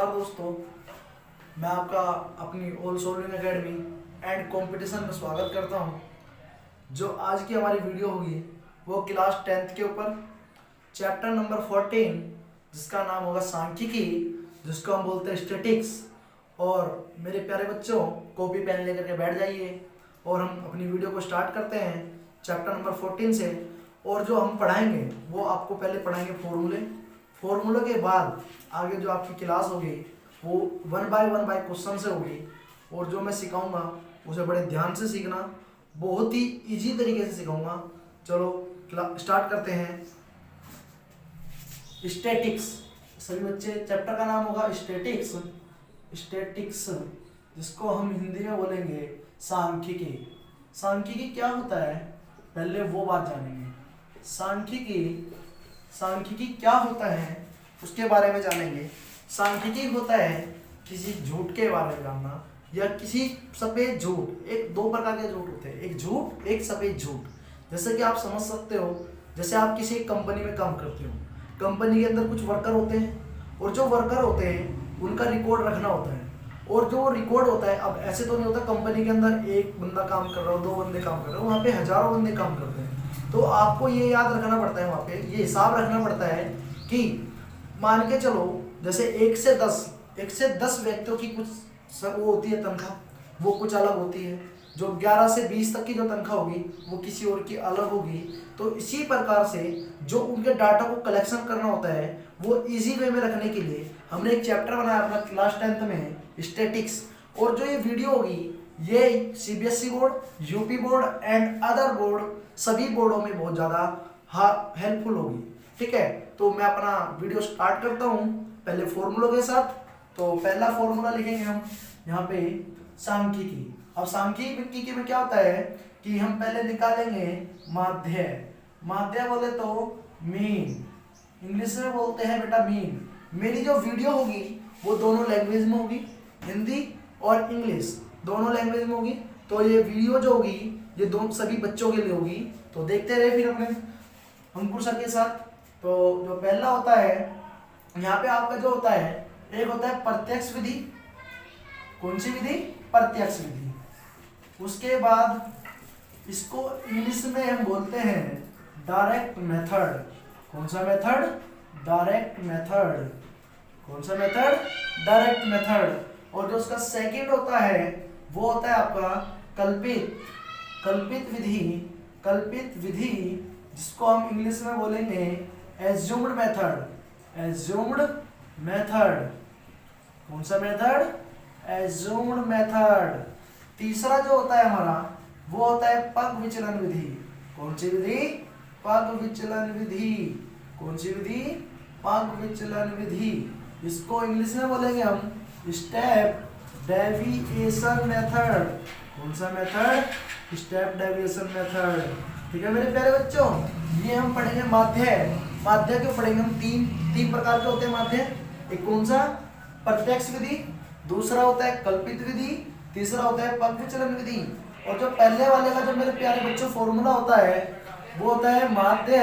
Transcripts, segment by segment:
नमस्कार दोस्तों, मैं आपका अपनी all solving academy and competition में स्वागत करता हूं। जो आज की हमारी वीडियो होगी वो क्लास 10th के ऊपर चैप्टर नंबर 14 जिसका नाम होगा सांख्यिकी, जिसको हम बोलते हैं स्टैटिक्स। और मेरे प्यारे बच्चों, कॉपी पेन लेकर के बैठ जाइए और हम अपनी वीडियो को स्टार्ट करते हैं चैप्टर नंबर 14 से। और जो हम पढ़ाएंगे वो आपको पहले पढ़ाएंगे फॉर्मूले के बाद आगे जो आपकी क्लास होगी वो 1 बाय 1 क्वेश्चन से होगी। और जो मैं सिखाऊंगा उसे बड़े ध्यान से सीखना, बहुत ही इजी तरीके से सिखाऊंगा। चलो स्टार्ट करते हैं। स्टैटिक्स, सभी बच्चे चैप्टर का नाम होगा स्टैटिक्स। स्टैटिक्स जिसको हम हिंदी में बोलेंगे सांख्यिकी। सांख्यिकी क्या होता है पहले वो बात जानेंगे। सांख्यिकी क्या होता है उसके बारे में जानेंगे। सांख्यिकी होता है किसी झूठ के बारे में जानना, या किसी सफेद झूठ। एक दो प्रकार के झूठ होते हैं, एक झूठ एक सफेद झूठ। जैसे कि आप समझ सकते हो, जैसे आप किसी कंपनी में काम करते हो, कंपनी के अंदर कुछ वर्कर होते हैं और जो वर्कर होते हैं उनका रिकॉर्ड रखना होता है। और जो रिकॉर्ड होता है, अब ऐसे तो नहीं होता कंपनी के अंदर एक बंदा काम कर रहा हो, दो बंदे काम कर रहे हो, वहाँ पे हजारों बंदे काम करते हैं। तो आपको ये याद रखना पड़ता है, वहाँ पे ये हिसाब रखना पड़ता है कि मान के चलो जैसे 1 से 10 व्यक्तियों की कुछ वो होती है तनख्वाह, वो कुछ अलग होती है। जो 11 से 20 तक की जो तनख्वाह होगी वो किसी और की अलग होगी। तो इसी प्रकार से जो उनके डाटा को कलेक्शन करना होता है वो इजी वे में रखने के लिए हमने एक चैप्टर बनाया अपना क्लास 10th में, स्टैटिक्स। और जो ये वीडियो होगी ये CBSE board, UP board and other board, सभी बोर्डों में बहुत ज़्यादा हेल्पफुल होगी। ठीक है, तो मैं अपना वीडियो स्टार्ट करता हूँ पहले फॉर्मूलों के साथ। तो पहला फॉर्मूला लिखेंगे हम यहाँ पे सांख्यिकी। अब सांख्यिकी में क्या होता है कि हम पहले निकालेंगे माध्य। माध्य बोले तो मीन, इंग्लिश में बोलते हैं बेटा मीन। मेरी जो वीडियो होगी वो दोनों लैंग्वेज में होगी, हिंदी और इंग्लिश दोनों लैंग्वेज में होगी। तो ये वीडियो जो होगी ये दोनों सभी बच्चों के लिए होगी। तो देखते रहे फिर अपने अंकुर सर के साथ। तो जो पहला होता है यहाँ पे आपका जो होता है, एक होता है प्रत्यक्ष विधि। कौन सी विधि? प्रत्यक्ष विधि। उसके बाद इसको इंग्लिश में हम बोलते हैं डायरेक्ट मेथड। कौन सा मेथड? Direct method. कौन सा मेथड? Direct method. और जो उसका सेकंड होता है वो होता है आपका कल्पित विधि। कल्पित विधि जिसको हम इंग्लिश में बोलेंगे एज्यूम्ड मेथड। Assumed method. कौन सा मेथड? Assumed method. तीसरा जो होता है हमारा वो होता है पग विचलन विधि। कौन सी विधि? पग विचलन विधि। कौन सी विधि? पग विचलन विधि। इसको इंग्लिश में बोलेंगे हम स्टेप डेविएशन मेथड। कौन सा मेथड? Step deviation method. ठीक है मेरे प्यारे बच्चों, ये हम पढ़ेंगे माध्य। माध्य क्यों पढ़ेंगे हम? तीन प्रकार के होते हैं माध्य। एक कौन सा? प्रत्यक्ष विधि, दूसरा होता है कल्पित विधि, तीसरा होता है पग विचलन विधि। और जो पहले वाले का जो मेरे प्यारे बच्चों फॉर्मूला होता है वो होता है माध्य,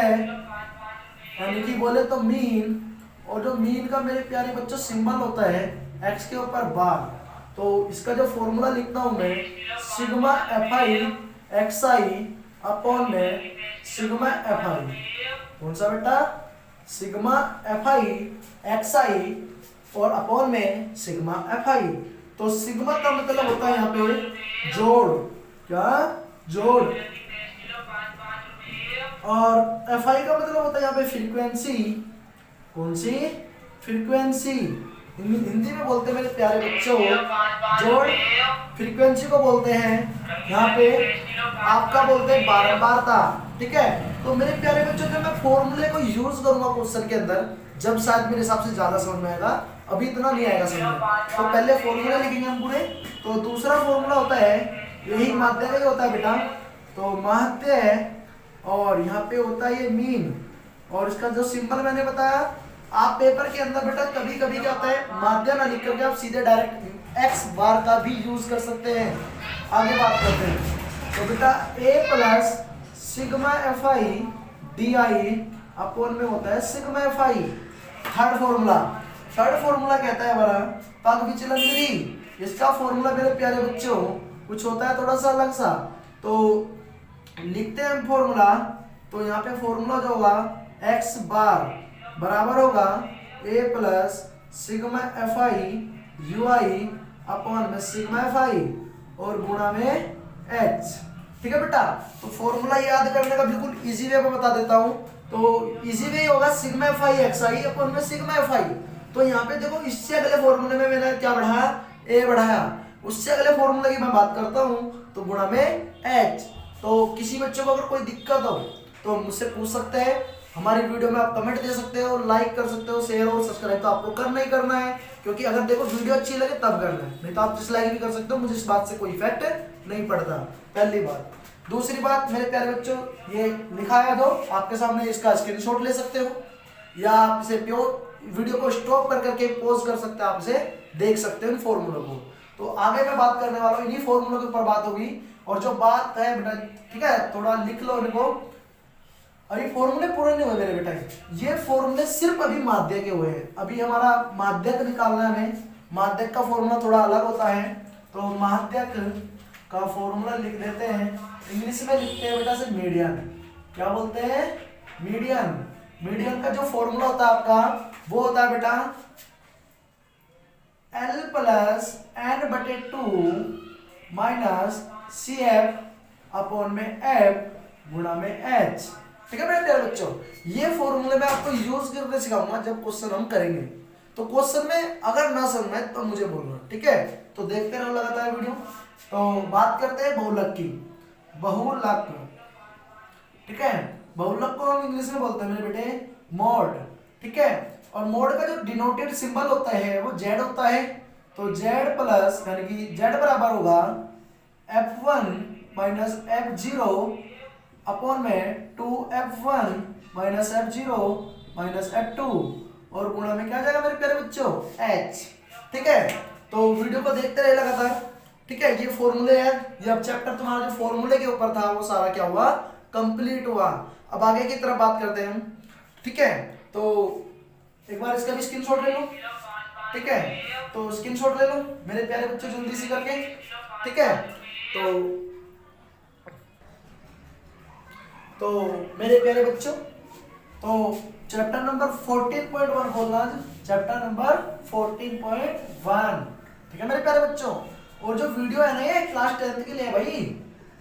यानी कि बोले तो मीन। और जो मीन का मेरे प्यारे बच्चों सिंबल होता है एक्स के ऊपर बार। तो इसका जो फॉर्मूला लिखता हूं मैं सिग्मा एफआई एक्सआई अपॉन में सिग्मा एफआई। कौन सा बेटा? सिग्मा एफआई एक्सआई और अपॉन में सिग्मा एफआई। तो सिग्मा का मतलब होता है यहाँ पे जोड़। क्या? जोड़। और एफआई का मतलब होता है यहाँ पे फ्रीक्वेंसी। कौन सी? फ्रीक्वेंसी। हिंदी में बोलते हैं मेरे प्यारे बच्चों जोड़। फ्रीक्वेंसी को बोलते हैं यहाँ पे आपका बोलते हैं बारंबारता। ठीक है, तो मेरे प्यारे बच्चों जब मैं फॉर्मूले को यूज करूंगा क्वेश्चन के अंदर, जब शायद मेरे हिसाब से ज्यादा समझ में आएगा, अभी इतना नहीं आएगा समझ में। तो पहले फॉर्मूला लिखेंगे हम पूरे। तो दूसरा फॉर्मूला होता है यही माध्य का ही होता है बेटा। तो माध्य है और यहाँ पे होता है ये मीन। और इसका जो सिंबल मैंने बताया, आप पेपर के अंदर बेटा कभी कभी क्या होता है माध्य ना लिख करके आप सीधे डायरेक्ट एक्स बार का भी यूज कर सकते हैं। आगे बात करते हैं। तो बेटा a plus sigma f i d i upon में होता है sigma f i. Third formula third formula कहता है हमारा पग विचलन विधि। इसका फॉर्मूला मेरे प्यारे बच्चों कुछ होता है थोड़ा सा अलग सा, तो लिखते हैं हम फॉर्मूला। तो यहाँ पे फॉर्मूला जो होगा x बार बराबर होगा a plus sigma f I you I upon में सिग्मा एफ आई और गुणा में h। ठीक है बेटा, तो फॉर्मूला याद करने का बिल्कुल इजी वे में बता देता हूँ। तो इजी वे होगा सिग्मा एफ आई एक्स आई अपॉन में सिग्मा एफ आई। तो यहाँ पे देखो इससे अगले फॉर्मूले में मैंने क्या बढ़ाया, a बढ़ाया, उससे अगले फॉर्मूले की मैं बात करता हूँ तो गुणा में h। तो किसी बच्चों को अगर कोई दिक्कत हो तो मुझसे पूछ सकते हैं, हमारी वीडियो में आप कमेंट दे सकते हो, लाइक कर सकते हो, शेयर और सब्सक्राइब तो आपको करना ही करना है, क्योंकि अगर देखो वीडियो अच्छी लगे तब करना है, नहीं तो आप डिसलाइक भी कर सकते हो, मुझे इस बात से कोई इफेक्ट नहीं पड़ता। पहली बात। दूसरी बात मेरे प्यारे बच्चों, ये लिखा है जो आपके सामने, इसका स्क्रीनशॉट ले सकते हो या आप इसे वीडियो को स्टॉप कर करके पॉज कर सकते हैं, आप इसे देख सकते हो इन फॉर्मूलों को। तो आगे मैं बात करने वाला हूँ इन्हीं फॉर्मूलों के ऊपर बात होगी। और जो बात है बेटा, ठीक है, थोड़ा लिख लो इनको। अभी फॉर्मूले पूरे नहीं हुए मेरे बेटा, ये फॉर्मूले सिर्फ अभी माध्यक के हुए हैं। अभी हमारा माध्यक निकालना है हमें। माध्यक का फॉर्मूला थोड़ा अलग होता है, तो माध्यक का फॉर्मूला लिख देते हैं, इंग्लिश में लिखते हैं बेटा से मीडियन। क्या बोलते हैं? मीडियन। मीडियन का जो फॉर्मूला होता है आपका वो होता है बेटा L प्लस एन बटे 2 माइनस सी एफ अपॉन में एफ गुणा में एच। ठीक है मेरे प्यारे बच्चों, ये फॉर्मूले में आपको यूज करके सिखाऊंगा जब क्वेश्चन हम करेंगे। तो क्वेश्चन में अगर ना समझ में तो मुझे बोलना, ठीक है? तो देखते रहो लगातार वीडियो। तो बात करते हैं बहुलक की। बहुलक, ठीक है, बहुलक को हम इंग्लिश में बोलते हैं मेरे बेटे मॉड। ठीक है, और मोड का जो डिनोटेड सिंबल होता है वो जेड होता है। तो जेड प्लस यानी कि जेड बराबर होगा F1 माइनस F0 अपॉन में 2F1 minus F0 minus F2 और गुणा में क्या जाएगा मेरे प्यारे बच्चों? H। ठीक है, तो वीडियो को देखते रहे लगातार। ठीक है, ये फॉर्मूले है, ये अब चैप्टर तुम्हारा जो फॉर्मूले के ऊपर था वो सारा क्या हुआ? कंप्लीट हुआ। अब आगे की तरफ बात करते हैं हम। ठीक है, तो एक बार इसका भी स्क्रीनशॉट ले लो। ठीक है, तो स्क्रीनशॉट ले लो मेरे प्यारे बच्चों जल्दी से करके। ठीक है, तो मेरे प्यारे बच्चों, तो चैप्टर नंबर 14.1 खोलना, चैप्टर नंबर 14.1। ठीक है मेरे प्यारे बच्चों, और जो वीडियो है ना ये क्लास 10th के लिए है भाई,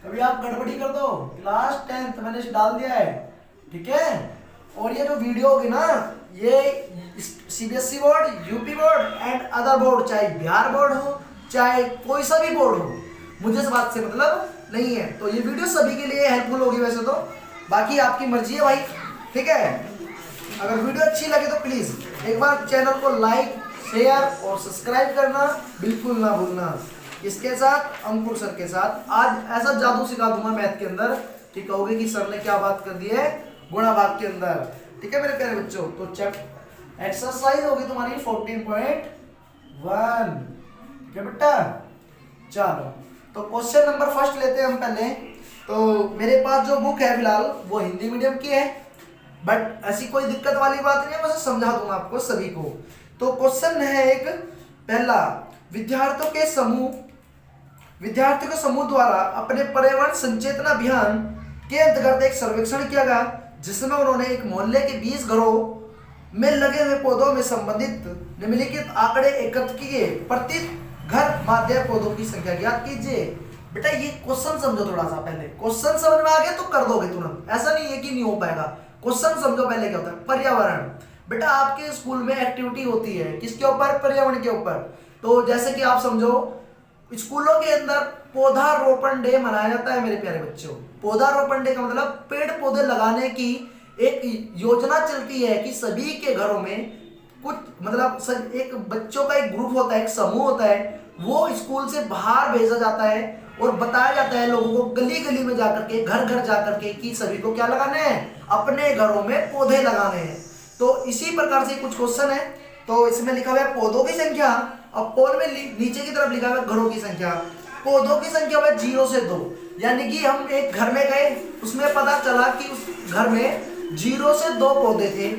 कभी आप गड़बड़ी कर दो, क्लास 10th मैंने डाल दिया है। ठीक है, और ये जो वीडियो होगी ना ये CBSE board, UP board and other board, चाहे बिहार बोर्ड हो चाहे कोई सा भी बोर्ड हो, मुझे इस बात से मतलब नहीं है। तो ये वीडियो सभी के लिए हेल्पफुल होगी वैसे तो, बाकी आपकी मर्जी है भाई। ठीक है, अगर वीडियो अच्छी लगे तो प्लीज एक बार चैनल को लाइक, शेयर और सब्सक्राइब करना बिल्कुल ना भूलना। इसके साथ अंकुर सर के साथ आज ऐसा जादू सिखा दूंगा मैथ के अंदर कि कहोगे कि सर ने क्या बात कर दी है गुणा भाग के अंदर। ठीक है मेरे प्यारे बच्चों, तो एक्सरसाइज होगी तुम्हारी 14.1। ठीक है बेटा, चलो तो क्वेश्चन नंबर फर्स्ट लेते हैं हम पहले। तो मेरे पास जो बुक है फिलहाल वो हिंदी मीडियम की है, बट ऐसी कोई दिक्कत वाली बात नहीं है, मैं समझा दूंगा आपको सभी को। तो क्वेश्चन है एक पहला, विद्यार्थियों के समूह द्वारा अपने पर्यावरण संचेतना अभियान के अंतर्गत एक सर्वेक्षण किया गया, जिसमें उन्होंने एक मोहल्ले के 20 घरों में लगे हुए पौधों में संबंधित निम्नलिखित आंकड़े एकत्र किए। प्रति घर माध्य पौधों की संख्या ज्ञात कीजिए। बेटा ये क्वेश्चन समझो थोड़ा सा, पहले क्वेश्चन समझ में आ गया तो कर दोगे तुरंत, ऐसा नहीं है कि नहीं हो पाएगा। क्वेश्चन समझो पहले क्या होता है। पर्यावरण, बेटा आपके स्कूल में एक्टिविटी होती है किसके ऊपर? पर्यावरण के ऊपर। तो जैसे कि आप समझो स्कूलों के अंदर पौधारोपण डे मनाया जाता है मेरे प्यारे बच्चों। पौधारोपण डे का मतलब पेड़ पौधे लगाने की एक योजना चलती है कि सभी के घरों में कुछ मतलब एक बच्चों का एक ग्रुप होता है, एक समूह होता है, वो स्कूल से बाहर भेजा जाता है और बताया जाता है लोगों को गली गली में जाकर के, घर घर जाकर के कि सभी को क्या लगाने हैं? अपने घरों में पौधे लगाने हैं। तो इसी प्रकार से कुछ क्वेश्चन है। तो इसमें लिखा हुआ है पौधों की संख्या, अब पोल में नीचे की तरफ लिखा हुआ है घरों की संख्या। पौधों की संख्या हुआ 0 से 2, यानी कि हम एक घर में गए, उसमें पता चला कि उस घर में 0 से 2 पौधे थे।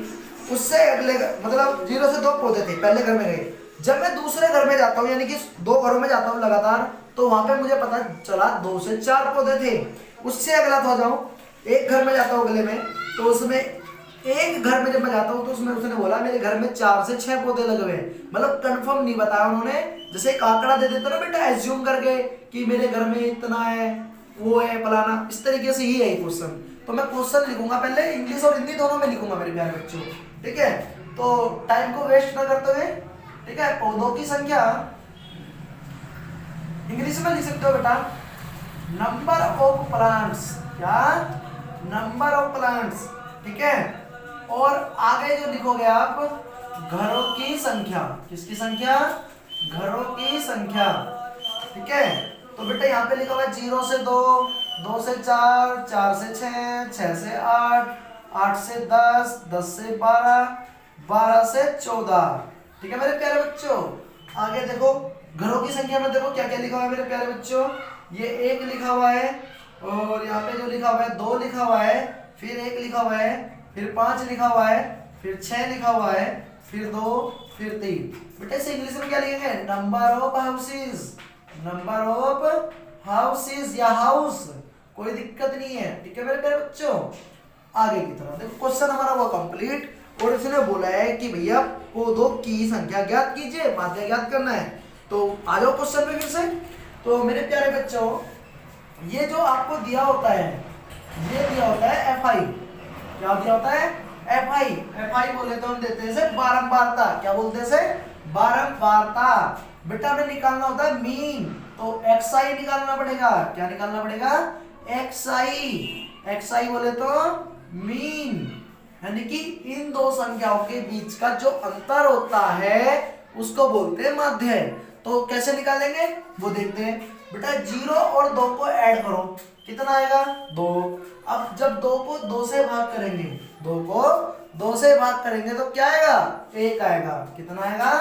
उससे अगले मतलब 0 से 2 पौधे थे, पहले घर में गए। जब मैं दूसरे घर में जाता हूँ, यानी कि 2 घरों में जाता हूँ लगातार, तो वहां पे मुझे पता चला 2 से 4 पौधे थे। उससे अगला तो आ जाऊं, एक घर में जाता हूँ अगले में, तो उसमें एक घर में जब मैं जाता हूँ तो उसमें उसने बोला मेरे घर में 4 से 6 पौधे लगे हुए हैं। मतलब कंफर्म नहीं बताया उन्होंने, जैसे एक आंकड़ा दे देते ना बेटा एज्यूम करके कि मेरे घर में इतना है, वो है फलाना, इस तरीके से ही है क्वेश्चन। तो मैं क्वेश्चन लिखूंगा पहले, इंग्लिश और हिंदी दोनों में लिखूंगा मेरे प्यारे बच्चों, ठीक है। तो टाइम को वेस्ट ना करते हुए, ठीक है, पौधों की संख्या इंग्लिश में लिख सकते हो बेटा, नंबर ऑफ प्लांट्स, क्या, नंबर ऑफ प्लांट्स, ठीक है। और आगे जो लिखोगे आप, घरों की संख्या, किसकी संख्या, घरों की संख्या, ठीक है। तो बेटा यहाँ पे लिखा हुआ है 0 से 2, 2 से 4, 4 से 6, 6 से 8, 8 से 10, 10 से 12, 12 से 14, ठीक है मेरे प्यारे बच्चों। आगे देखो घरों की संख्या में देखो क्या क्या लिखा हुआ है मेरे प्यारे बच्चों, ये 1 लिखा हुआ है, और यहाँ पे जो लिखा हुआ है 2 लिखा हुआ है, फिर 1 लिखा हुआ है, फिर 5 लिखा हुआ है, फिर 6 लिखा हुआ है, फिर 2, फिर 3। बेटा इसे इंग्लिश में क्या लिखेंगे, number of houses, number of houses या हाउस, कोई दिक्कत नहीं है, ठीक है मेरे प्यारे बच्चों। आगे की तरफ देखो, क्वेश्चन हमारा हुआ कंप्लीट, और इसने बोला है कि भैया पौधों की संख्या ज्ञात कीजिए, माध्य ज्ञात करना है। तो आ जाओ क्वेश्चन में फिर से। तो मेरे प्यारे बच्चों, ये जो आपको दिया होता है, ये दिया होता है एफ आई, क्या दिया होता है, एफ आई, एफ आई बोले तो हम देते हैं इसे बारंबारता, क्या बोलते हैं इसे, बारंबारता। बेटा हमें निकालना होता है मीन, तो एक्स आई निकालना पड़ेगा, क्या निकालना पड़ेगा, एक्स आई, एक्स आई बोले तो मीन, यानी कि इन दो संख्याओं के बीच का जो अंतर होता है उसको बोलते हैं माध्य। तो कैसे निकालेंगे वो देखते हैं। बेटा 0 और 2 को ऐड करो, कितना आएगा, 2। अब जब 2 को 2 से भाग करेंगे, 2 को 2 से भाग करेंगे तो क्या आएगा, 1 आएगा, कितना आएगा,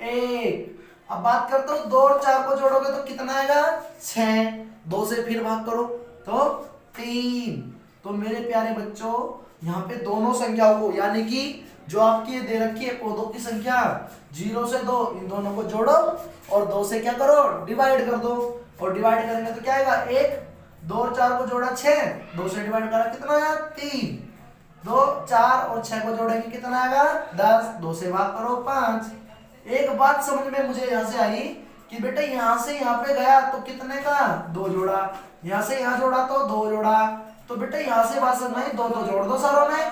1। अब बात करता हूँ 2 और 4 को जोड़ोगे तो कितना आएगा, 6। 2 से फिर भाग करो तो 3। तो मेरे प्यारे बच्चों यहाँ पे दोनों संख्याओं को, यानी कि जो आपकी दे रखी है पौधों की संख्या 0 से 2, इन दोनों को जोड़ो और 2 से क्या करो, डिवाइड कर दो, और डिवाइड करेंगे तो क्या आएगा, 1। 2 और 4 को जोड़ा 6, 2 से डिवाइड करा कितना आया, 3। 2, 4 और 6 को जोड़ेंगे कितना आएगा, 10। 2 से भाग करो 5। एक बात समझ में मुझे यहाँ से आई कि बेटा यहाँ से यहाँ पे गया तो कितने का, 2 जोड़ा, यहाँ से यहाँ जोड़ा तो 2 जोड़ा, तो बेटा यहाँ से बात समझ में 2 जोड़ दो सारों में,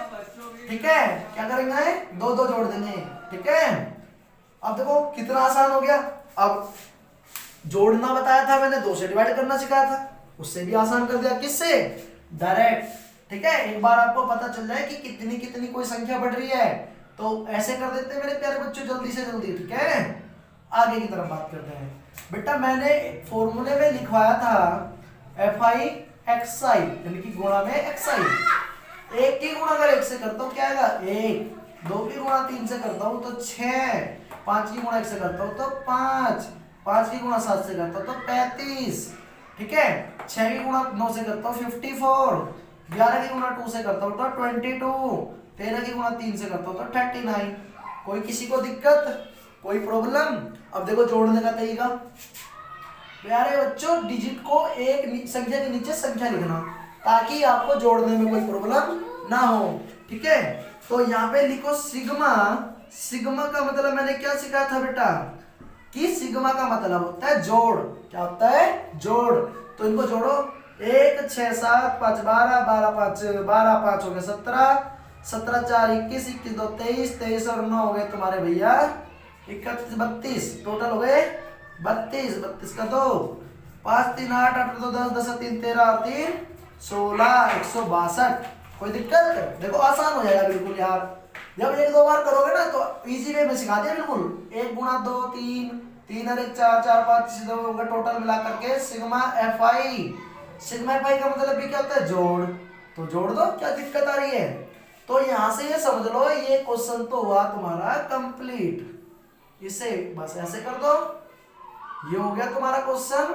ठीक है। क्या करेंगे, 2 जोड़ देंगे, ठीक है। अब देखो कितना आसान हो गया। अब जोड़ना बताया था मैंने, 2 से डिवाइड करना सिखाया था, उससे भी आसान कर दिया, किससे, डायरेक्ट, ठीक है। एक बार आपको पता चल जाए कि कितनी कितनी कोई संख्या बढ़ रही है तो ऐसे कर देते हैं मेरे प्यारे बच्चों, जल्दी से जल्दी, ठीक है। आगे की तरफ बात करते हैं। बेटा मैंने फॉर्मूले में लिखवाया था एफ आई एक्स आई, यानी कि गुणा में एक्स आई। 1 की गुणा अगर 1 से करता हूँ क्या आएगा, 1। 2 की गुणा 3 से करता हूँ तो 6। 5 की गुणा 1 से करता हूँ तो 5। 5 की गुणा 7 से करता हूँ तो 35, ठीक है। 6 की गुणा 9 से करता हूँ 54। 11 की गुणा 2 से करता हूँ तो 22। 13 की गुणा 3 से करता हूँ तो 39। कोई किसी को दिक्कत, कोई प्रॉब्लम। अब देखो जोड़ने का तरीका, प्यारे बच्चों डिजिट को एक संख्या के नीचे संख्या लिखना ताकि आपको जोड़ने में कोई प्रॉब्लम ना हो, ठीक है। तो यहाँ पे लिखो सिग्मा। सिग्मा का मतलब मैंने क्या सिखाया था बेटा, कि सिग्मा का मतलब होता है जोड़, क्या होता है, जोड़। तो इनको जोड़ो, 1 6 7 5 12, 12 5 12, 5 हो गए 17, 17 4 21, 21 2 23, 23 और 9 हो गए तुम्हारे भैया 31 32, टोटल हो गए 32। 32 का 2, 5 3 8 8 2 10, 10 3 13 और 3 16, 162। कोई दिक्कत, देखो आसान हो जाएगा बिल्कुल यार। जब 1-2 बार करोगे ना तो इजी वे में सिखा दिया बिल्कुल। 1 गुणा 2 3, 3 और 1 4, 4 5 2 होगा, टोटल मिला करके सिग्मा एफ आई। सिग्मा एफ आई का मतलब भी क्या होता है, जोड़। तो जोड़ दो, क्या दिक्कत आ रही है। तो यहां से ये समझ लो ये क्वेश्चन तो हुआ तुम्हारा कंप्लीट। इसे बस ऐसे कर दो, ये हो गया तुम्हारा क्वेश्चन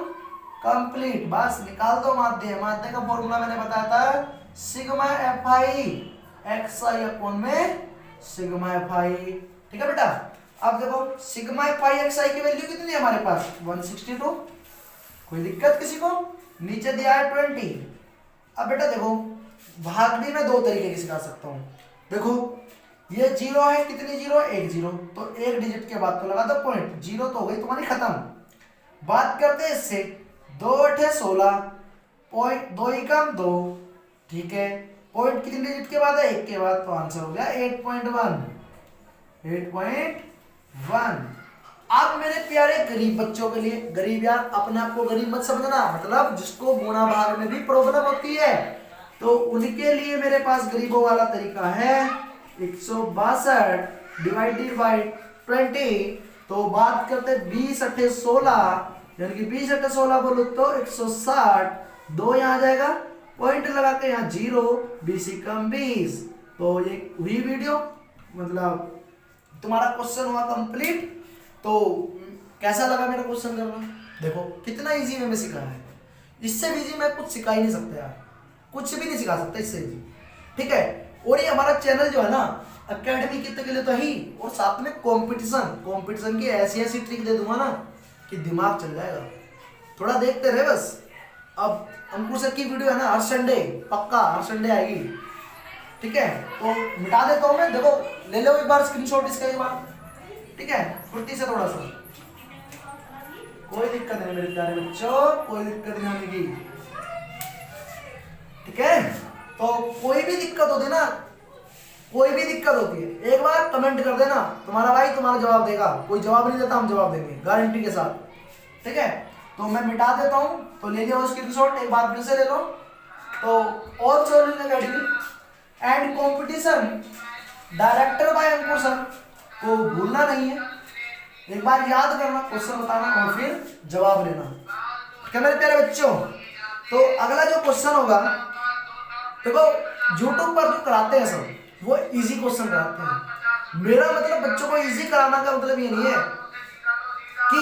कंप्लीट। बस निकाल दो माध्य। माध्य का फॉर्मूला मैंने बताया था सिग्मा एफ आई एक्स आई अपॉन में सिग्मा एफ आई। ठीक है बेटा, अब देखो सिग्मा एफ आई एक्स आई की वैल्यू कितनी है हमारे पास 162। कोई दिक्कत किसी को? नीचे दिया है 20। अब बेटा देखो भाग भी मैं दो तरीके से सिखा सकता हूँ। देखो ये जीरो है, कितनी जीरो? एक जीरो, तो एक डिजिट के बाद तो लगा दो पॉइंट, जीरो तो हो गई तुम्हारी खत्म। बात करते हैं इससे, 2 8 16, पॉइंट 2 ही कम 2, ठीक है, पॉइंट कितने डिजिट के बाद है? एक के बाद, तो आंसर हो गया 8.1। 8.1। अब मेरे प्यारे गरीब बच्चों के लिए, गरीब यार अपने आप को गरीब मत समझना, मतलब जिसको गुणा भाग में भी प्रॉब्लम होती है, तो उनके लिए मेरे पास गरीबों वाला तरीका है 162 डिवाइडेड बाय 20। तो बात करते 20 8 16, यानी कि 20 8 16 बोलो तो 160, 2 यहाँ आ जाएगा, पॉइंट लगा के यहाँ 0, 20 कम 20। तो ये हुई वीडियो, मतलब तुम्हारा क्वेश्चन हुआ कंप्लीट। तो कैसा लगा मेरा क्वेश्चन करना? देखो कितना इजी में सिखाया है, इससे भी इजी मैं कुछ सिखा ही नहीं सकता यार, कुछ भी नहीं सिखा सकता इससे इजी। ठीक है, और ये हमारा चैनल जो है ना एकेडमी के लिए तो ही, और साथ में कंपटीशन की ऐसी ऐसी ट्रिक दे दूंगा ना कि दिमाग चल जाएगा। थोड़ा देखते रहे बस। अब अंकुर सर की वीडियो है ना हर संडे, पक्का हर संडे आएगी। ठीक है, तो मिटा देता हूँ मैं, देखो ले लो एक बार स्क्रीनशॉट इसका एक बार। ठीक है, फुर्ती से थोड़ा सा, कोई दिक्कत नहीं मेरे प्यारे बच्चों, कोई दिक्कत नहीं आने की। ठीक है, तो कोई भी दिक्कत होती है ना, कोई भी दिक्कत होती है एक बार कमेंट कर देना, तुम्हारा भाई तुम्हारा जवाब देगा। कोई जवाब नहीं देता, हम जवाब देंगे गारंटी के साथ। ठीक है, तो मैं मिटा देता हूँ, तो ले लियो स्क्रीनशॉट एक बार फिर से ले लो। तो all solution academy and competition director by Ankur sir को भूलना नहीं है, एक बार याद करना, क्वेश्चन बताना और फिर जवाब लेना। क्या मेरे प्यारे बच्चों, तो अगला जो क्वेश्चन होगा, देखो यूट्यूब पर जो कराते हैं सब वो इजी क्वेश्चन कराते हैं। मेरा मतलब बच्चों को इजी कराना का मतलब ये नहीं है कि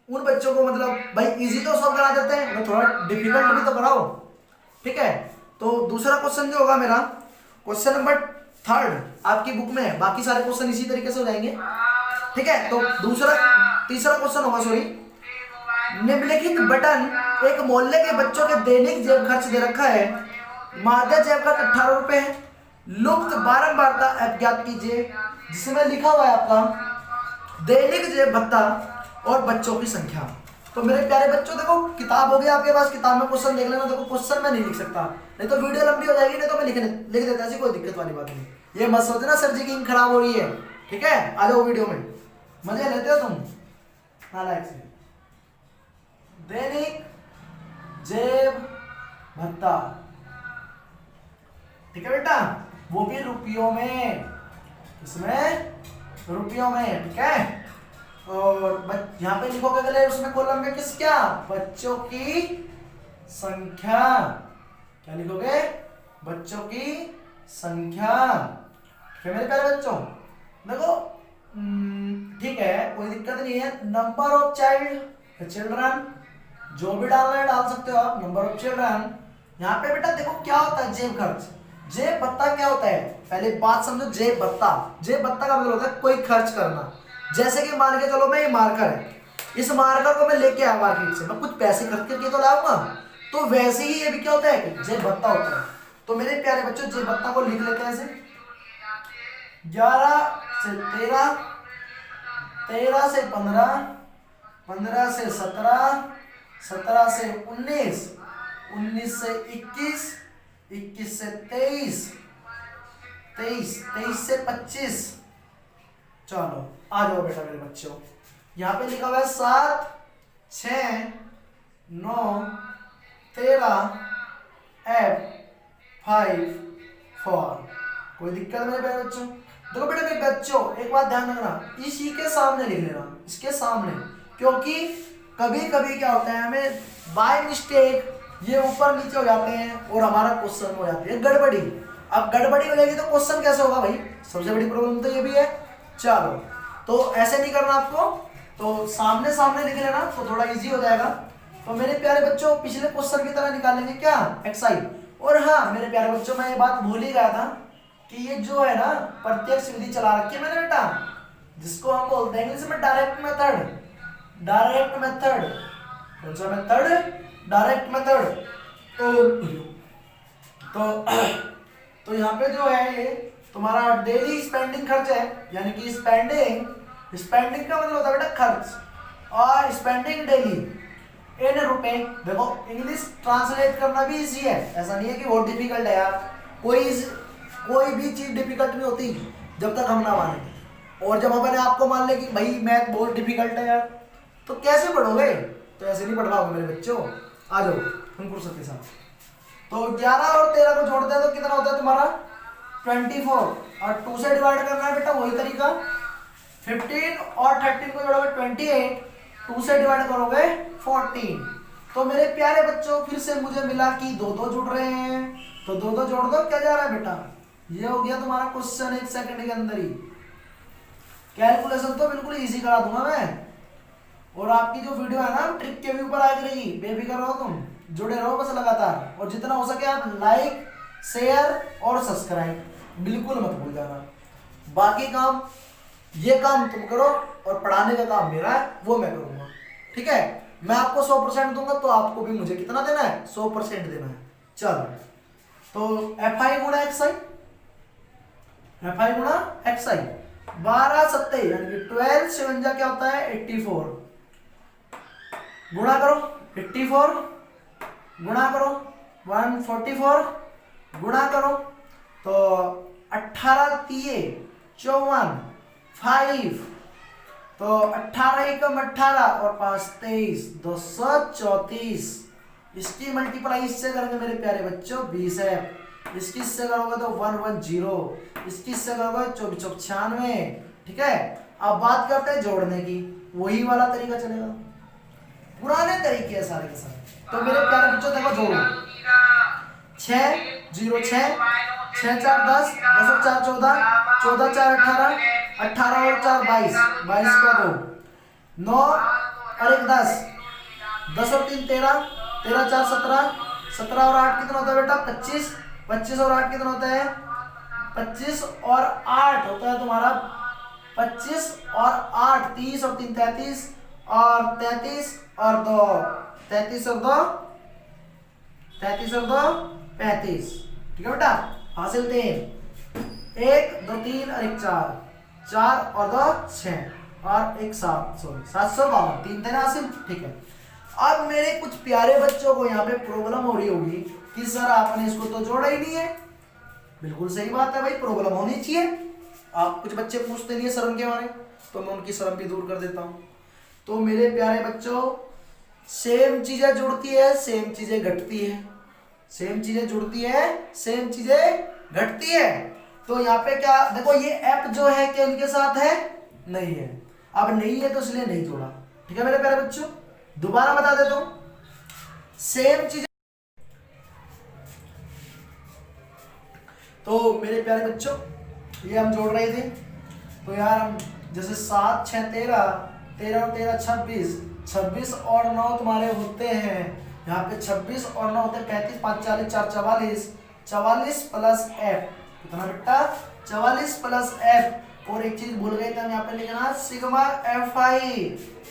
उन बच्चों को मतलब भाई इजी तो सब करा देते हैं, मैं थोड़ा डिफिकल्ट भी तो कराओ। ठीक है, तो दूसरा क्वेश्चन जो होगा मेरा, क्वेश्चन नंबर 3 आपकी बुक में है, बाकी सारे क्वेश्चन इसी तरीके से हो जाएंगे। ठीक है, तो तीसरा क्वेश्चन होगा, सॉरी, निम्नलिखित बटन एक मोहल्ले के बच्चों के दैनिक जेब खर्च दे रखा है। माध्य जेब खर्च 18 रुपए है। लुप्त बारंबारता अज्ञात कीजिए, जिसमें लिखा हुआ है आपका दैनिक जेब भत्ता और बच्चों की संख्या। तो मेरे प्यारे बच्चों देखो किताब होगी आपके पास, किताब में क्वेश्चन देख लेना। देखो क्वेश्चन मैं नहीं लिख सकता, नहीं तो वीडियो लंबी हो जाएगी, नहीं तो मैं लिख देता, ऐसी कोई दिक्कत वाली बात नहीं। ये मत सोचना सर जी की इंक खराब हो रही है। ठीक है, आ जाओ वीडियो में, मजे लेते हो तुम नालायक से। दैनिक जेब भत्ता, ठीक है बेटा, वो भी रुपयों में, इसमें रुपयों में। ठीक है, और यहाँ पे लिखोगे अगले उसमें कॉलम में किस क्या, बच्चों की संख्या। क्या लिखोगे? बच्चों की संख्या। मेरे प्यारे बच्चों देखो, ठीक है कोई दिक्कत नहीं है। नंबर ऑफ चिल्ड्रन, जो भी डालना है डाल सकते हो आप, नंबर ऑफ चिल्ड्रन। यहाँ पे बेटा देखो क्या होता है जेब खर्च, जेब भत्ता क्या होता है, पहले बात समझो। जेब भत्ता, जेब भत्ता का मतलब होता है कोई खर्च करना। जैसे कि मान के चलो मैं ये मार्कर है, इस मार्कर को मैं लेके आया मार्केट से, मैं कुछ पैसे खर्च करके तो लाऊंगा, तो वैसे ही ये भी क्या होता है, जेब भत्ता होता है। तो मेरे प्यारे बच्चों जेब भत्ता को लिख लेते हैं ऐसे, 11 से 13, 13 से 15, 15 से 17, 17 से 19, 19 से 21, 21 से 23, 23 से 25। चलो आ जाओ बेटा मेरे बच्चों, यहाँ पे लिखा हुआ है 7, 6, 9, 13, F, 5, 4। कोई दिक्कत मेरे प्यारे बच्चों? देखो बेटा मेरे बच्चों एक बात ध्यान रखना, इसी के सामने लिख लेना, इसके सामने, क्योंकि कभी कभी क्या होता है हमें बाय मिस्टेक ये ऊपर नीचे हो जाते हैं और हमारा क्वेश्चन हो जाती है गड़बड़ी। अब गड़बड़ी हो जाएगी तो क्वेश्चन कैसे होगा भाई, सबसे बड़ी प्रॉब्लम तो ये भी है। चलो तो ऐसे नहीं करना आपको, तो सामने सामने लिख लेना तो थोड़ा इजी हो जाएगा। तो मेरे प्यारे बच्चों पिछले क्वेश्चन की तरह निकालेंगे क्या, एक्सरसाइज। और हाँ मेरे प्यारे बच्चों मैं ये बात भूल ही गया था, कि ये जो है ना प्रत्यक्ष विधि चला रखी है मैंने बेटा, जिसको हम बोलते हैं इंग्लिश में डायरेक्ट मेथड। डायरेक्ट मेथड कौन सा मेथड? Direct method. तो तो यहाँ पे जो है ये तुम्हारा डेली स्पेंडिंग खर्च है, यानी कि स्पेंडिंग का मतलब होता है बेटा खर्च, और स्पेंडिंग डेली इन रुपए। देखो इंग्लिश ट्रांसलेट करना भी इजी है, ऐसा नहीं है कि बहुत डिफिकल्ट है यार। कोई भी चीज डिफिकल्ट नहीं होती जब तक हम ना माने। और जब अपने आपको मान ले कि भाई मैथ बहुत डिफिकल्ट है यार, तो कैसे पढ़ोगे? तो ऐसे नहीं पढ़ पाओगे मेरे बच्चों। आ जाओ हम फुर्सत के साथ। तो 11 और 13 को जोड़ते हैं तो कितना होता है तुम्हारा 24, और 2 से डिवाइड करना है बेटा, वही तरीका। 15 और 13 को जोड़ोगे 28, 2 से डिवाइड करोगे 14। तो मेरे प्यारे बच्चों फिर से मुझे मिला कि 2 जुड़ रहे हैं, तो 2 जोड़ दो। क्या जा रहा है बेटा? ये हो गया तुम्हारा क्वेश्चन 1 सेकंड के अंदर ही। कैलकुलेशन तो बिल्कुल इजी करा दूंगा मैं, और आपकी जो वीडियो है ना ट्रिक के भी ऊपर आ करेगी, बेफिक्र रहो तुम, जुड़े रहो बस लगातार। और जितना हो सके आप लाइक, शेयर और सब्सक्राइब बिल्कुल मत भूल जाना। बाकी काम, ये काम तुम करो, और पढ़ाने का काम मेरा है, वो मैं करूंगा। ठीक है, मैं आपको 100% दूंगा, तो आपको भी मुझे कितना देना है? 100% देना है। चलो, तो FI गुणा XI, FI गुणा XI 12 7 यानी कि 12 57 क्या होता है 84। गुणा करो 84, गुणा करो 144, गुणा करो तो 18 3 54 5, तो 18 एकम 18 और 5 23 234। इसकी मल्टीप्लाई इससे करेंगे मेरे प्यारे बच्चों 20 है। इसकी इससे करोगे तो 110, इसकी इससे करोगे 24 96। ठीक है, अब बात करते हैं जोड़ने की। वही वाला तरीका चलेगा, पुराने तरीके हैं सारे के सारे। तो मेरे प्यारे बच्चों देखो जोड़ो 6 0 6 6 4 10 10 और 4 14 14 4 18 18 और 4 22 22 का 2 9 और 1 10 10 और 3 13 13 4 17 17 और 8 कितना होता है बेटा 25 25 और 8 कितना होता है 25 और 8 होता है तुम्हारा 25 और 8 30 और 3 33 और 33 और 2 33 और 2 33 और 2 35। ठीक है बेटा, हासिल 3 1 2 3 और 1 4 4 और 2 6 और 1 7 752 3 थे ना हासिल। ठीक है, अब मेरे कुछ प्यारे बच्चों को यहाँ पे प्रॉब्लम हो रही होगी कि सर आपने इसको तो जोड़ा ही नहीं है। बिल्कुल सही बात है भाई, प्रॉब्लम होनी चाहिए। आप कुछ बच्चे पूछते नहीं है शर्म के मारे, तो मैं उनकी शर्म भी दूर कर देता हूँ। तो मेरे प्यारे बच्चों, सेम चीजें जुड़ती है, सेम चीजें घटती है, सेम चीजें जुड़ती है, सेम चीजें घटती है। तो यहाँ पे क्या देखो, ये ऐप जो है क्या इनके साथ है? नहीं है। अब नहीं है तो इसलिए नहीं जोड़ा। ठीक है मेरे प्यारे बच्चों, दोबारा बता देता हूं, सेम चीजें। तो मेरे प्यारे बच्चों, ये हम जोड़ रहे थे, तो यार हम जैसे 7 6 13 13 और 13 26 26 और 9 तुम्हारे होते हैं यहाँ पे 26 और 9 होते हैं 35 5 40 4 44 44 प्लस एफ कितना बेटा 44 प्लस एफ। और एक चीज भूल गए थे हम, यहाँ पे लिखना सिग्मा एफ आई।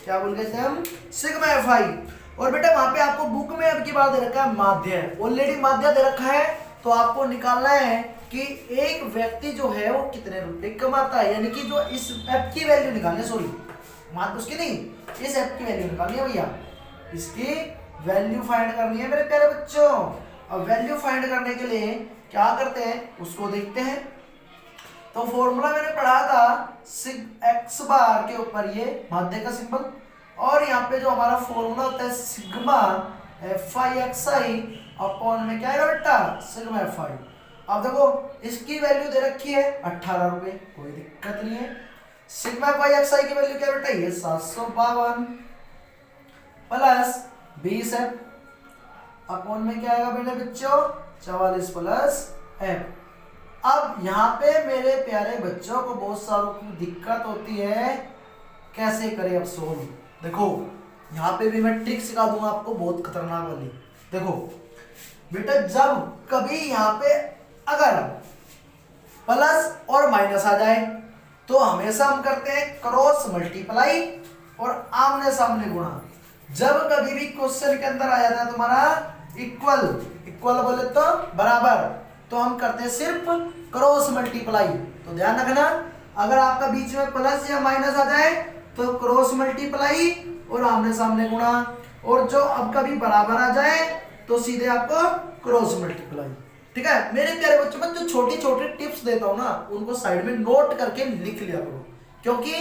क्या भूल गए थे हम? सिग्मा एफ आई। और बेटा वहां पे आपको बुक में अब की बार दे रखा है माध्य, ऑलरेडी माध्य दे रखा है। तो आपको निकालना है कि एक व्यक्ति जो है वो कितने रुपए कमाता है, यानी कि जो इस एफ की वैल्यू निकालनी है, सॉरी मान उसकी नहीं, इस एफ की वैल्यू निकालनी है भैया, इसकी वैल्यू फाइंड करनी है मेरे प्यारे बच्चों। अब वैल्यू फाइंड करने के लिए क्या करते हैं उसको देखते हैं। तो फॉर्मूला मैंने पढ़ा था सिग एक्स बार के ऊपर ये माध्य का सिंबल, और यहाँ पे जो हमारा फॉर्मूला होता है सिग्मा एफ आई एक्स आई अपॉन में क्या है बेटा सिग्मा एफ आई। अब देखो इसकी वैल्यू दे रखी है 18 रुपए, कोई दिक्कत नहीं है। सिग्मा एफ आई एक्स आई की वैल्यू क्या बेटा ये 752 प्लस 20 है अपॉन में क्या आएगा बेटे बच्चों 44 प्लस एफ। अब यहाँ पे मेरे प्यारे बच्चों को बहुत सारों की दिक्कत होती है, कैसे करें अब सोल्व। देखो यहाँ पे भी मैं ट्रिक सिखा दूंगा आपको बहुत खतरनाक वाली। देखो बेटा जब कभी यहाँ पे अगर प्लस और माइनस आ जाए तो हमेशा हम करते हैं क्रॉस मल्टीप्लाई और आमने सामने गुणा। जब कभी भी क्वेश्चन के अंदर आ जाता है तुम्हारा इक्वल, इक्वल बोले तो बराबर, तो हम करते हैं सिर्फ क्रॉस मल्टीप्लाई। तो ध्यान रखना, अगर आपका बीच में प्लस या माइनस आ जाए तो क्रॉस मल्टीप्लाई और आमने सामने गुणा, और जो अब कभी बराबर आ जाए तो सीधे आपको क्रॉस मल्टीप्लाई। ठीक है मेरे प्यारे बच्चों, में जो छोटी छोटी टिप्स देता हूं ना उनको साइड में नोट करके लिख लिया करो, क्योंकि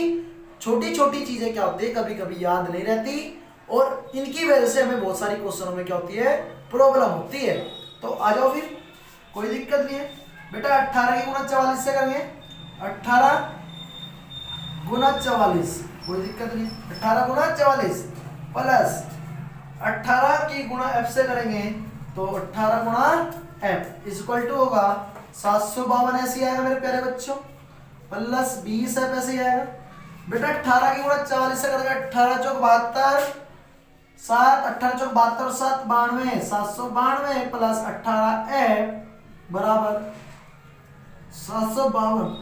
छोटी छोटी चीजें क्या होती है कभी कभी याद नहीं रहती और इनकी वजह से हमें बहुत सारी क्वेश्चनों में क्या होती है प्रॉब्लम होती है। तो आ जाओ फिर, कोई दिक्कत नहीं है बेटा। 18 की गुणा 44 से करेंगे, 18 गुणा 44, कोई दिक्कत नहीं। 18 गुणा 44 प्लस 18 की गुणा f से करेंगे तो 18 गुणा f इक्वल टू होगा 752 ऐसे आएगा मेरे प्यारे बच्चों, प्लस 20 f ऐसे आएगा बेटा। 18 की गुणा 44 से करेंगे, 18 चौक 72, 7 18 चौक 72 और 7 92, 792 प्लस 18 f बराबर 752।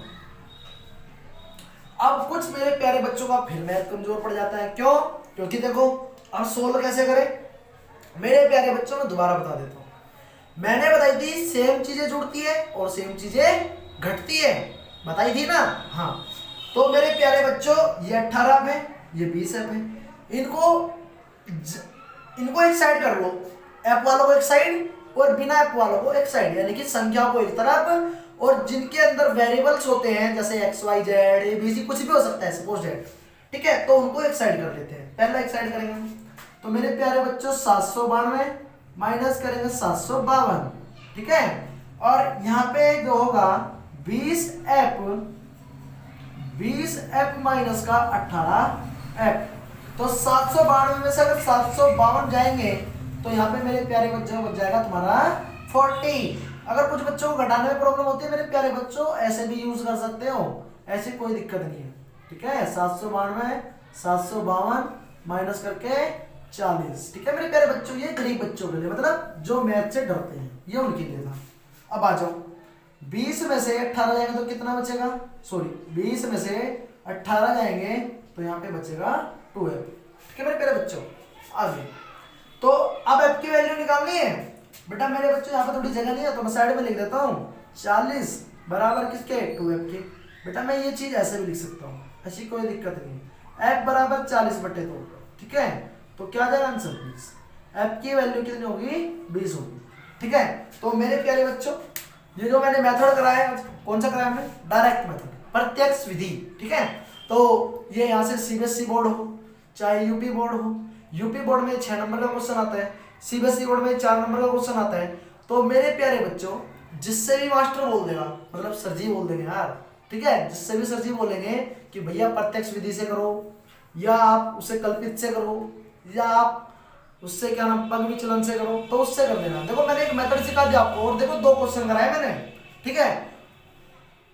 अब कुछ मेरे प्यारे बच्चों का फिर मैथ कमजोर पड़ जाता है, क्यों? क्योंकि देखो अब सोल्व कैसे करें मेरे प्यारे बच्चों, में दोबारा बता देता हूं। मैंने बताई थी सेम चीजें जुड़ती है और सेम चीजें घटती है, बताई थी ना। हाँ तो मेरे प्यारे बच्चों ये 18 है ये 20 है, इनको एक साइड कर लो, एफ वालों को एक साइड और बिना एफ वालों को एक साइड, यानी कि संख्याओं को एक तरफ, और जिनके अंदर वेरिएबल्स होते हैं जैसे X Y Z A B C कुछ भी हो सकता है सपोज डेट, ठीक है, तो उनको एक साइड कर लेते हैं। पहला एक साइड करेंगे तो मेरे प्यारे बच्चों 792 माइनस करेंगे 752, ठीक है, और यहाँ पे जो होगा 20f माइनस का 18f, तो 792 में से अगर 752 जाएंगे तो यहाँ पे मेरे प्यारे बच्चों बच जाएगा तुम्हारा 40। अगर कुछ बच्चों को घटाने में प्रॉब्लम होती है मेरे प्यारे बच्चों ऐसे भी यूज कर सकते हो, ऐसी कोई दिक्कत नहीं है, ठीक है। 752 माइनस करके 40, ठीक है मेरे प्यारे बच्चों, ये गरीब बच्चों के लिए, मतलब जो मैथ से डरते हैं ये उनके लिए था। अब आ जाओ 20 में से 18 जाएंगे तो कितना बचेगा, सॉरी 20 में से 18 जाएंगे तो यहाँ पे बचेगा 2f, ठीक है मेरे प्यारे बच्चों। आगे तो अब f की वैल्यू निकालनी है बेटा मेरे बच्चों, यहाँ पे थोड़ी जगह नहीं है तो मैं साइड में लिख देता हूँ 40 बराबर किसके 2f के। बेटा मैं ये चीज ऐसे भी लिख सकता हूँ, ऐसी कोई दिक्कत नहीं है। f बराबर 40/2, ठीक है, तो क्या आ जाएगा आंसर 20। f की वैल्यू कितनी होगी 20 होगी, ठीक है। तो मेरे प्यारे बच्चों ये जो मैंने मेथड कराया है, कौन सा कराया हमने, डायरेक्ट मेथड, प्रत्यक्ष विधि, ठीक है। तो ये यहाँ से सीबीएसई बोर्ड हो चाहे यूपी बोर्ड हो, यूपी बोर्ड में 6 नंबर का क्वेश्चन आता है, सीबीएसई बोर्ड में 4 नंबर का क्वेश्चन आता है। तो मेरे प्यारे बच्चों जिससे भी मास्टर बोल देगा, मतलब सर जी बोल देंगे यार, ठीक है, जिससे भी सर जी बोलेंगे कि भैया प्रत्यक्ष विधि से करो या आप उसे कल्पित से करो या आप उससे क्या नाम पग विचलन से करो, तो उससे कर देना। देखो मैंने एक मेथड सिखा दिया आपको, और देखो 2 क्वेश्चन कराए मैंने, ठीक है।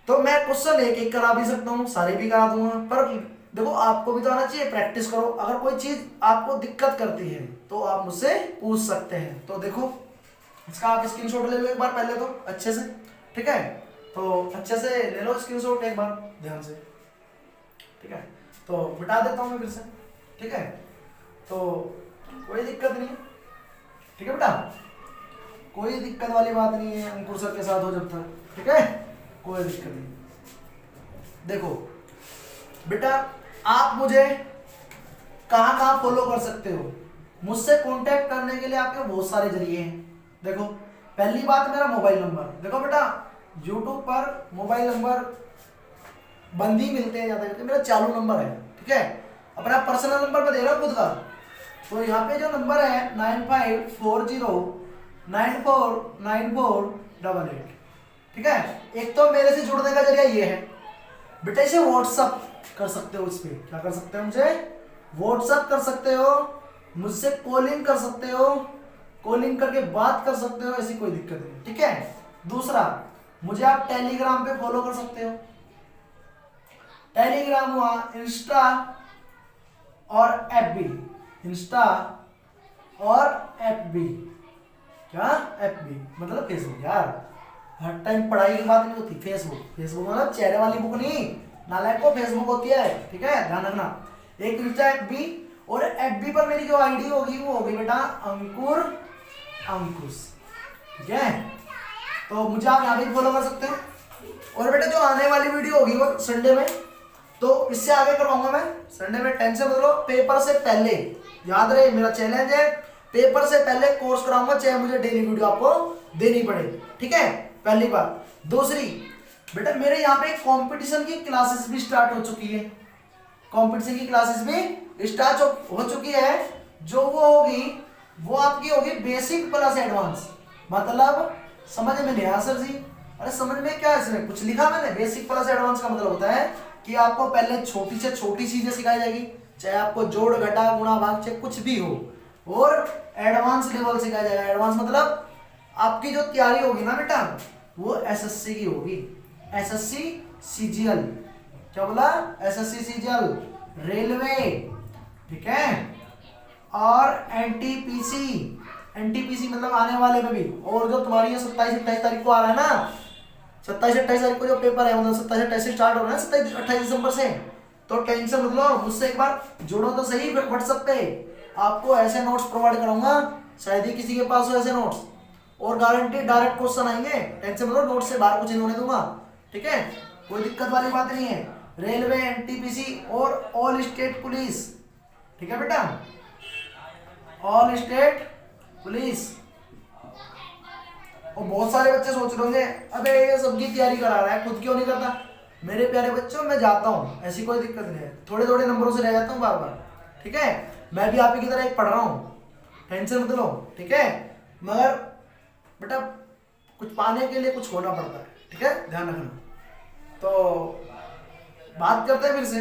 तो मैं क्वेश्चन एक एक करा भी सकता हूँ, सारे भी करा दूंगा, पर देखो आपको भी तो आना चाहिए, प्रैक्टिस करो। अगर कोई चीज आपको दिक्कत करती है तो आप मुझसे पूछ सकते हैं। तो देखो इसका आप स्क्रीनशॉट ले लो एक बार पहले तो अच्छे से, ठीक है, तो अच्छे से ले लो स्क्रीनशॉट एक बार ध्यान से, ठीक है। तो मिटा देता हूँ मैं फिर से, ठीक है, तो कोई दिक्कत नहीं है, ठीक है बेटा, कोई दिक्कत वाली बात नहीं है, अंकुर सर के साथ हो जब तक, ठीक है, कोई दिक्कत नहीं। देखो बेटा आप मुझे कहाँ कहाँ फॉलो कर सकते हो, मुझसे कांटेक्ट करने के लिए आपके बहुत सारे जरिए हैं। देखो पहली बात मेरा मोबाइल नंबर, देखो बेटा यूट्यूब पर मोबाइल नंबर बंद ही मिलते हैं ज्यादा करके, मेरा चालू नंबर है, ठीक है। अपना पर्सनल नंबर मैं दे रहा हूँ खुद का, तो यहाँ पे जो नंबर है 9540949488, ठीक है। एक तो मेरे से जुड़ने का जरिया ये है बेटा, इसे व्हाट्सअप कर सकते हो, इस पे क्या कर सकते हो, मुझे व्हाट्सअप कर सकते हो, मुझसे कॉलिंग कर सकते हो, कॉलिंग करके बात कर सकते हो, ऐसी कोई दिक्कत नहीं, ठीक है। दूसरा मुझे आप टेलीग्राम पे फॉलो कर सकते हो, टेलीग्राम हुआ, इंस्टा और एफबी, इंस्टा और एफबी, क्या एफबी मतलब फेसबुक यार, हर टाइम पढ़ाई की बात नहीं होती। फेसबुक, फेसबुक मतलब चेहरे वाली बुक नहीं, नालायक को फेसबुक होती है, ठीक है, ध्यान रखना। एक दूसरा एफबी, और एफबी पर मेरी जो आईडी होगी वो होगी बेटा अंकुर अंकुश, ठीक है। तो मुझे आप यहाँ भी फॉलो कर सकते हो। और बेटा जो आने वाली वीडियो होगी वो संडे में, तो इससे आगे करवाऊंगा मैं संडे में। टेंशन मत लो, पेपर से पहले, याद रहे मेरा चैलेंज है, पेपर से पहले कोर्स कराऊंगा, चाहे मुझे डेली वीडियो आपको देनी पड़े, ठीक है, पहली बात। दूसरी बेटा मेरे यहाँ पे कंपटीशन की क्लासेस भी स्टार्ट हो चुकी है, कंपटीशन की क्लासेस भी स्टार्ट हो चुकी है। जो वो होगी वो आपकी होगी बेसिक प्लस एडवांस। मतलब समझ में नहीं आया सर जी? अरे समझ में क्या है, इसमें कुछ लिखा मैंने? बेसिक प्लस एडवांस का मतलब होता है कि आपको पहले छोटी से छोटी चीजें सिखाई जाएगी, चाहे आपको जोड़ घटा गुणा भाग चाहे कुछ भी हो, और एडवांस लेवल सिखाया जाएगा। एडवांस मतलब आपकी जो तैयारी होगी ना बेटा वो एसएससी की होगी, एसएससी सीजीएल, क्या बोला? एसएससी सीजीएल, रेलवे, ठीक है, और एनटीपीसी, एनटीपीसी मतलब आने वाले में भी। और जो तुम्हारी ये 27-28 तारीख को आ रहा है ना, 27-28 तारीख को जो पेपर है, मतलब 27-28 से स्टार्ट हो रहा है, 27-28 दिसंबर से, तो टेंशन मत लो, मुझसे एक बार जुड़ो तो सही व्हाट्सएप पे। आपको ऐसे नोट्स प्रोवाइड कराऊंगा, शायद ही किसी के पास हो ऐसे नोट्स, और गारंटी डायरेक्ट क्वेश्चन आएंगे, टेंशन मत लो, नोट से बाहर कुछ नहीं होने दूंगा, ठीक है, कोई दिक्कत वाली बात नहीं है। रेलवे, एनटीपीसी और ऑल स्टेट पुलिस, ठीक है बेटा, ऑल स्टेट पुलिस। और बहुत सारे बच्चे सोच रहे होंगे अबे ये सबकी तैयारी करा रहा है, खुद क्यों नहीं करता? मेरे प्यारे बच्चों मैं जाता हूँ, ऐसी कोई दिक्कत नहीं है, थोड़े थोड़े नंबरों से रह जाता हूँ बार बार, ठीक है, मैं भी आप ही की तरह एक पढ़ रहा हूँ, टेंशन मत लो, ठीक है। मगर बेटा कुछ पाने के लिए कुछ होना पड़ता है, ठीक है, ध्यान रखना। तो बात करते हैं फिर से।